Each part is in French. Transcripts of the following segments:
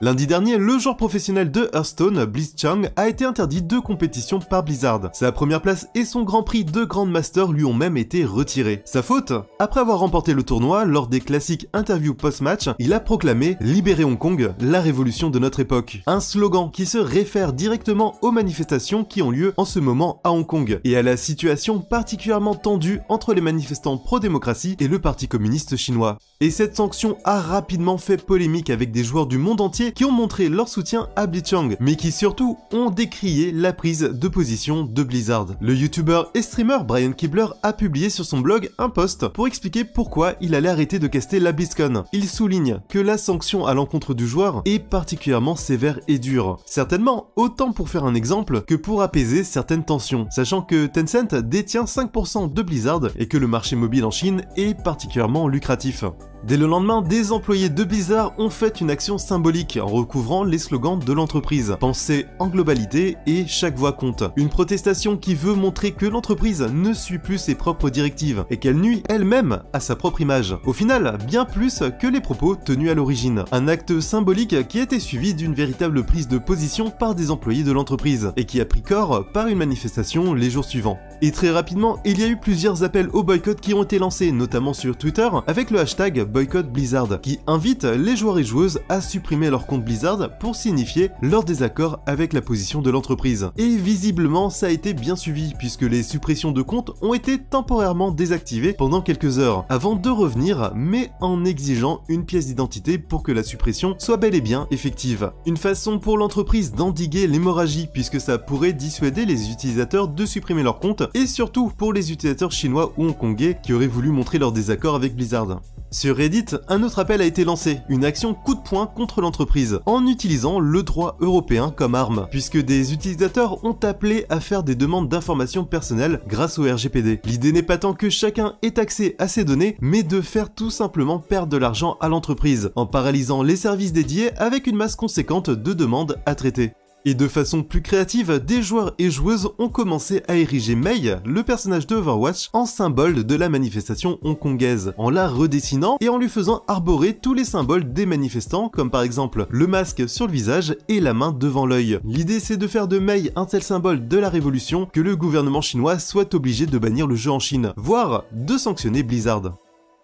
Lundi dernier, le joueur professionnel de Hearthstone, Blitzchung, a été interdit de compétition par Blizzard. Sa première place et son grand prix de Grandmaster lui ont même été retirés. Sa faute? Après avoir remporté le tournoi, lors des classiques interviews post-match, il a proclamé « Libérer Hong Kong, la révolution de notre époque ». Un slogan qui se réfère directement aux manifestations qui ont lieu en ce moment à Hong Kong, et à la situation particulièrement tendue entre les manifestants pro-démocratie et le Parti communiste chinois. Et cette sanction a rapidement fait polémique avec des joueurs du monde entier qui ont montré leur soutien à Blitzchung, mais qui surtout ont décrié la prise de position de Blizzard. Le youtubeur et streamer Brian Kibler a publié sur son blog un post pour expliquer pourquoi il allait arrêter de caster la BlizzCon. Il souligne que la sanction à l'encontre du joueur est particulièrement sévère et dure. Certainement autant pour faire un exemple que pour apaiser certaines tensions, sachant que Tencent détient 5% de Blizzard et que le marché mobile en Chine est particulièrement lucratif. Dès le lendemain, des employés de Blizzard ont fait une action symbolique en recouvrant les slogans de l'entreprise. Pensez en globalité et chaque voix compte. Une protestation qui veut montrer que l'entreprise ne suit plus ses propres directives et qu'elle nuit elle-même à sa propre image. Au final, bien plus que les propos tenus à l'origine. Un acte symbolique qui a été suivi d'une véritable prise de position par des employés de l'entreprise et qui a pris corps par une manifestation les jours suivants. Et très rapidement, il y a eu plusieurs appels au boycott qui ont été lancés, notamment sur Twitter, avec le hashtag Boycott Blizzard, qui invite les joueurs et joueuses à supprimer leur compte Blizzard pour signifier leur désaccord avec la position de l'entreprise. Et visiblement, ça a été bien suivi, puisque les suppressions de comptes ont été temporairement désactivées pendant quelques heures, avant de revenir, mais en exigeant une pièce d'identité pour que la suppression soit bel et bien effective. Une façon pour l'entreprise d'endiguer l'hémorragie, puisque ça pourrait dissuader les utilisateurs de supprimer leur compte, et surtout pour les utilisateurs chinois ou hongkongais qui auraient voulu montrer leur désaccord avec Blizzard. Sur Reddit, un autre appel a été lancé, une action coup de poing contre l'entreprise, en utilisant le droit européen comme arme, puisque des utilisateurs ont appelé à faire des demandes d'informations personnelles grâce au RGPD. L'idée n'est pas tant que chacun ait accès à ces données, mais de faire tout simplement perdre de l'argent à l'entreprise, en paralysant les services dédiés avec une masse conséquente de demandes à traiter. Et de façon plus créative, des joueurs et joueuses ont commencé à ériger Mei, le personnage de Overwatch, en symbole de la manifestation hongkongaise, en la redessinant et en lui faisant arborer tous les symboles des manifestants, comme par exemple le masque sur le visage et la main devant l'œil. L'idée c'est de faire de Mei un tel symbole de la révolution que le gouvernement chinois soit obligé de bannir le jeu en Chine, voire de sanctionner Blizzard.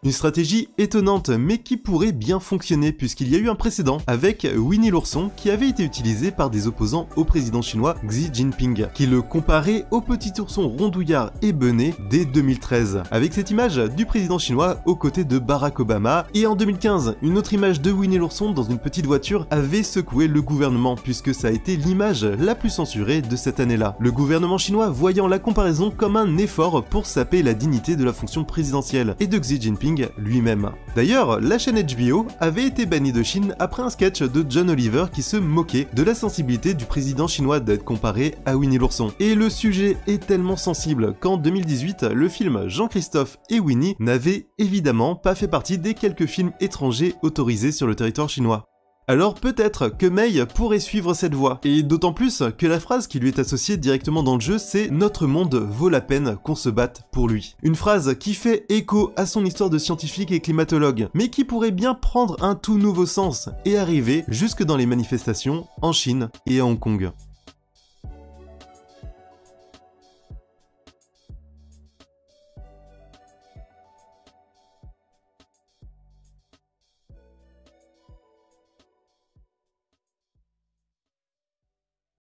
Une stratégie étonnante mais qui pourrait bien fonctionner puisqu'il y a eu un précédent avec Winnie l'ourson qui avait été utilisé par des opposants au président chinois Xi Jinping, qui le comparait au petit ourson rondouillard et bené dès 2013, avec cette image du président chinois aux côtés de Barack Obama, et en 2015, une autre image de Winnie l'ourson dans une petite voiture avait secoué le gouvernement puisque ça a été l'image la plus censurée de cette année-là. Le gouvernement chinois voyant la comparaison comme un effort pour saper la dignité de la fonction présidentielle et de Xi Jinping lui-même. D'ailleurs, la chaîne HBO avait été bannie de Chine après un sketch de John Oliver qui se moquait de la sensibilité du président chinois d'être comparé à Winnie l'ourson. Et le sujet est tellement sensible qu'en 2018, le film Jean-Christophe et Winnie n'avait évidemment pas fait partie des quelques films étrangers autorisés sur le territoire chinois. Alors peut-être que Mei pourrait suivre cette voie, et d'autant plus que la phrase qui lui est associée directement dans le jeu c'est « Notre monde vaut la peine qu'on se batte pour lui ». Une phrase qui fait écho à son histoire de scientifique et climatologue, mais qui pourrait bien prendre un tout nouveau sens et arriver jusque dans les manifestations en Chine et à Hong Kong.